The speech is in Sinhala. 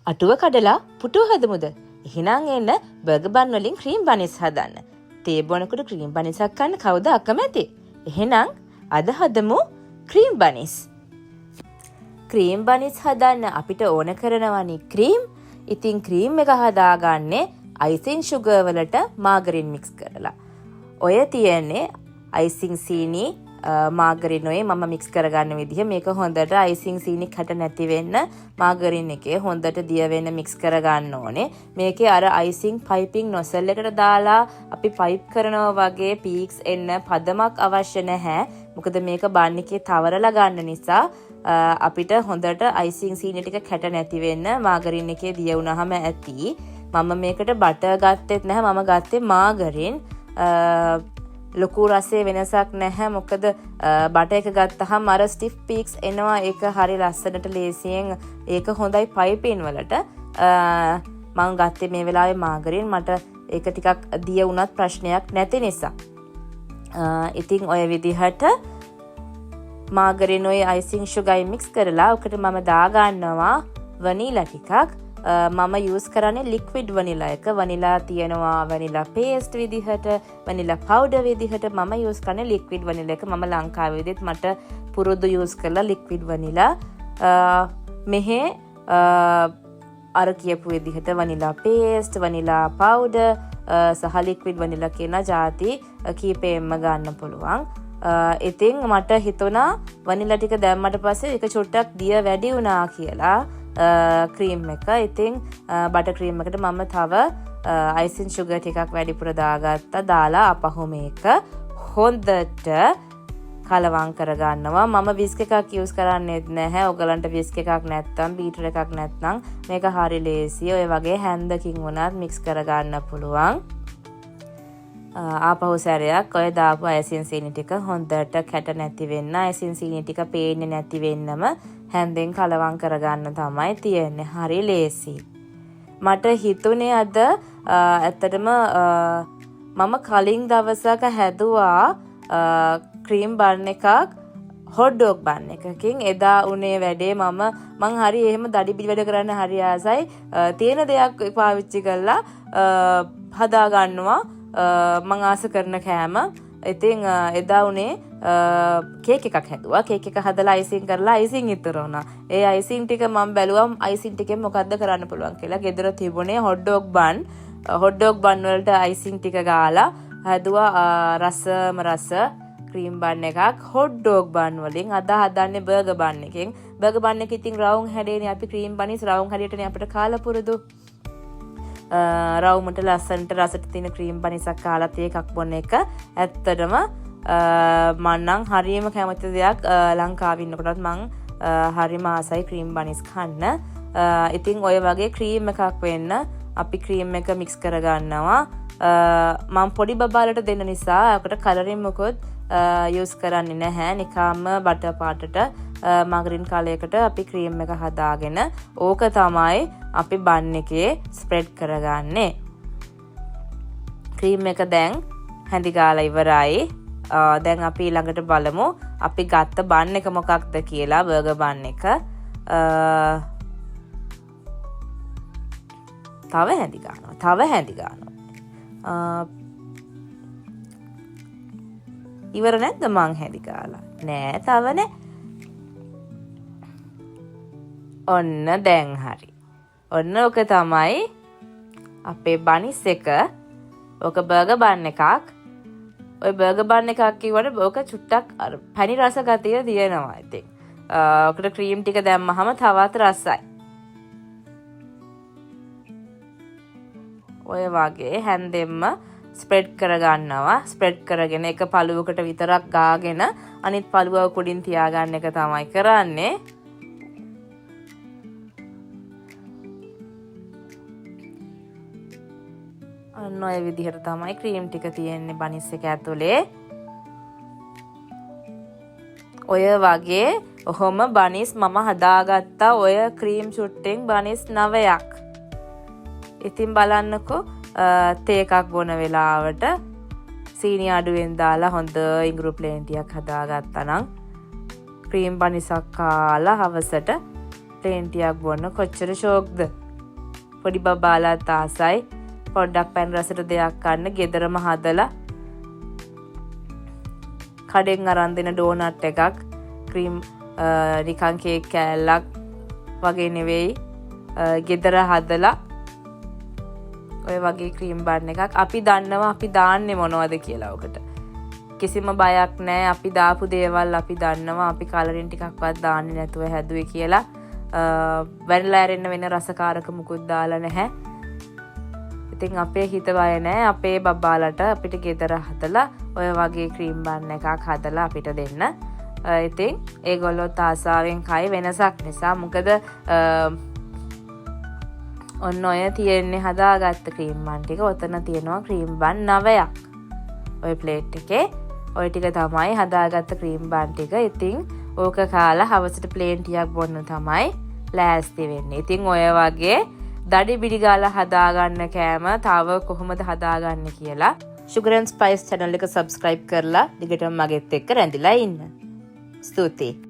අටුව කඩලා පුටුව හදමුද? එහෙනම් එන්න බර්ගර් බන් වලින් ක්‍රීම් බනිස් හදන්න. තේ බොනකොට ක්‍රීම් බනිසක් කන්න කවුද අකමැති? එහෙනම් අද හදමු ක්‍රීම් බනිස්. ක්‍රීම් බනිස් හදන්න අපිට ඕන කරනවනේ ක්‍රීම්. ඉතින් ක්‍රීම් එක හදාගන්නේ අයිසින් සුගර් වලට මාගරින් මික්ස් කරලා. ඔය තියෙන්නේ අයිසින් සීනි මාගරින් ඔය මම මික්ස් කරගන්න විදිහ. මේක හොඳට අයිසින් සීනි කට නැති වෙන්න මාගරින් එකේ හොඳට දිය වෙන්න මික්ස් කරගන්න ඕනේ. මේකේ අර අයිසින් පයිපින් නොසල් එකට දාලා අපි පයිප් කරනවා වගේ පීක්ස් එන්න පදමක් අවශ්‍ය නැහැ. මොකද මේක බන් එකේ තවරලා ගන්න නිසා අපිට හොඳට අයිසින් සීනි ටික කැට නැති වෙන්න මාගරින් එකේ දිය වුණාම ඇති. මම මේකට බටර් ගත්තෙත් නැහැ. මම ගත්තේ මාගරින්. ලොකු රසයේ වෙනසක් නැහැ. මොකද බටර් එක ගත්තහම අර ස්ටිෆ් පීක්ස් එනවා. ඒක හරි ලස්සනට ලේසියෙන් ඒක හොඳයි පයිපින් වලට. මම ගත්තේ මේ වෙලාවේ මාගරින්. මට ඒක ටිකක් දිය වුණත් ප්‍රශ්නයක් නැති නිසා. ඉතින් ඔය විදිහට මාගරින් ඔය අයිසින් සුගර් මික්ස් කරලා ඔකට මම දාගන්නවා වනිලා ටිකක්. මම යූස් කරන්නේ ලික්විඩ් වනිලා එක. වනිලා තියෙනවා වනිලා පේස්ට් විදිහට, වනිලා පවුඩර් විදිහට. මම යූස් කරන්නේ ලික්විඩ් වනිලා එක. මම ලංකාවේ විදිහට මට පුරුදු යූස් කරලා ලික්විඩ් වනිලා. මෙහි අර කියපු විදිහට වනිලා පේස්ට්, වනිලා පවුඩර් සහ ලික්විඩ් වනිලා කියන જાති කීපෙන්ම ගන්න පුළුවන්. ඉතින් මට හිතුණා වනිලා ටික දැම්මට පස්සේ ඒක චුට්ටක් දිය වැඩි වුණා කියලා ක්‍රීම් එක. ඉතින් බටර් ක්‍රීම් එකට මම තව අයිසින් සුගර් ටිකක් වැඩිපුර දාගත්තා. දාලා අපහු මේක හොඳට කලවම් කරගන්නවා. මම විස්ක් එකක් යූස් කරන්නේත් නැහැ. ඔයගලන්ට විස්ක් එකක් නැත්නම් බීටර් එකක් නැත්නම් මේක හරි ලේසි. ඔය වගේ හැන්දකින් වුණත් මික්ස් කරගන්න පුළුවන්. ආපහු සැරයක් ඔය දාපු අයිසින් සීනි ටික හොඳට කැට නැති වෙන්න, අයිසින් සීනි ටික පේන්නේ නැති වෙන්නම හැන්දෙන් කලවම් කරගන්න තමයි තියෙන්නේ. හරි ලේසි. මට හිතුනේ අද ඇත්තටම මම කලින් දවසක හැදුවා ක්‍රීම් බන් එකක් හොට් ඩොග් බන් එකකින්. එදා උනේ වැඩේ මං හරි එහෙම දඩි බිලි වැඩ කරන්න හරි ආසයි. තියෙන දෙයක් පාවිච්චි කරලා හදා ගන්නවා මං ආස කරන කෑම. ඉතින් එදා උනේ කේක් එකක් හැදුවා. කේක් එක හදලා අයිසින් කරලා අයිසින් ඉතුරු වුණා. ඒ අයිසින් ටික මම බැලුවා අයිසින් ටිකෙන් මොකද්ද කරන්න පුළුවන් කියලා. ගෙදර තිබුණේ හොට් ඩොග් බන්. හොට් ඩොග් බන් වලට අයිසින් ටික ගාලා හැදුවා රසම රස ක්‍රීම් බන් එකක් හොට් ඩොග් බන් වලින්. අද හදන්නේ බර්ගර් බන් එකෙන්. බර්ගර් බන් එක ඉතින් රවුම් හැඩේනේ. අපි ක්‍රීම් බනිස් රවුම් හැඩයටනේ අපිට කාලා පුරුදු. රවුමට ලස්සනට රසට තියෙන ක්‍රීම් බනිසක් කාලා එකක් බොන එක ඇත්තටම මන්නම් හරියම කැමති දෙයක්. ලංකාවේ ඉන්නකොටත් මං හරිම ආසයි ක්‍රීම් බනිස් කන්න. ඉතින් ඔය වගේ ක්‍රීම් එකක් වෙන්න අපි ක්‍රීම් එක මික්ස් කරගන්නවා. මම පොඩි බබාලට දෙන්න නිසා ඔකට කලරින් මොකොත් යූස් කරන්නේ නැහැ. නිකම්ම බටර් පාටට මාගරින් කාලයකට අපි ක්‍රීම් එක හදාගෙන ඕක තමයි අපි බන් එකේ ස්ප්‍රෙඩ් කරගන්නේ. ක්‍රීම් එක දැන් හැඳි ගාලා ඉවරයි. දැන් අපි ඊළඟට බලමු අපි ගත්ත බන් එක මොකක්ද කියලා. බර්ගර් බන් එක තව හැඳි ගන්නවා. ඉවර නැද්ද මං හැඳි ගාලා? නෑ තව නෑ. ඔන්න දැන් හරි. ඔන්න ඔක තමයි අපේ බනිස් එක. ඔක බර්ගර් බන් එකක්. ඔය බර්ගර් බන් එකක් කිව්වට ඕක චුට්ටක් පැණි රස ගතිය තියෙනවා. ඉතින් ඔකට ක්‍රීම් ටික දැම්මහම තවත් රසයි. ඔය වගේ හැන්දෙන්ම ස්ප්‍රෙඩ් කරගන්නවා. ස්ප්‍රෙඩ් කරගෙන එක පළුවකට විතරක් ගාගෙන අනිත් පළුව කුඩින් තියාගන්න එක තමයි කරන්නේ. අන්න ඔය විදිහට තමයි ක්‍රීම් ටික තියෙන්නේ බනිස් එක ඇතුලේ. ඔය වගේ ඔහොම බනිස් මම හදාගත්තා. ඔය ක්‍රීම් චුට්ටෙන් බනිස් 9ක්. ඉතින් බලන්නකෝ තේ එකක් බොන වෙලාවට සීනි අඩුවෙන් දාලා හොඳ ඉඟුරු ප්ලේන්ටියක් හදාගත්තා නම් ක්‍රීම් බනිසක් කාලා හවසට ප්ලේන්ටියක් බොන්න කොච්චර ෂෝක්ද. පොඩි බබාලාත් ආසයි. පොඩ්ඩක් පැන් රසට දෙයක් ගන්න ගෙදරම හදලා කඩෙන් අරන් දෙන ඩෝනට් එකක් ක්‍රීම් නිකන් කේක් කෑල්ලක් වගේ නෙවෙයි ගෙදර හදලා ඔය වගේ ක්‍රීම් බන් එකක් අපි දන්නවා අපි දාන්නේ මොනවද කියලා ඔකට කිසිම බයක් නැහැ අපි දාපු දේවල් අපි දන්නවා අපි කලරින් ටිකක්වත් දාන්නේ නැතුව හැදුවේ කියලා වැනිලා ඇරෙන්න වෙන රසකාරක මුකුත් දාලා නැහැ ඉතින් අපේ හිත බය නැහැ අපේ බබාලට අපිට ගෙදර හදලා ඔය වගේ ක්‍රීම් බන් එකක් හදලා අපිට දෙන්න. ඉතින් ඒගොල්ලෝ ආසාවෙන් කයි වෙනසක් නිසා මොකද ඔන්න ඔය තියෙන්නේ හදාගත්ත ක්‍රීම් බන් ටික. ඔතන තියෙනවා ක්‍රීම් බන් 9ක්. ඔය ප්ලේට් එකේ ඔය ටික තමයි හදාගත්ත ක්‍රීම් බන් ටික. ඉතින් ඕක කාලා හවසට ප්ලේන් ටිකක් බොන්න තමයි ලෑස්ති වෙන්නේ. ඉතින් ඔය වගේ දඩි බිඩි ගාලා හදාගන්න කෑම තව කොහොමද හදාගන්නේ කියලා Sugar and Spice channel එක subscribe කරලා දිගටම මගෙත් එක්ක රැඳිලා ඉන්න. ස්තුතියි.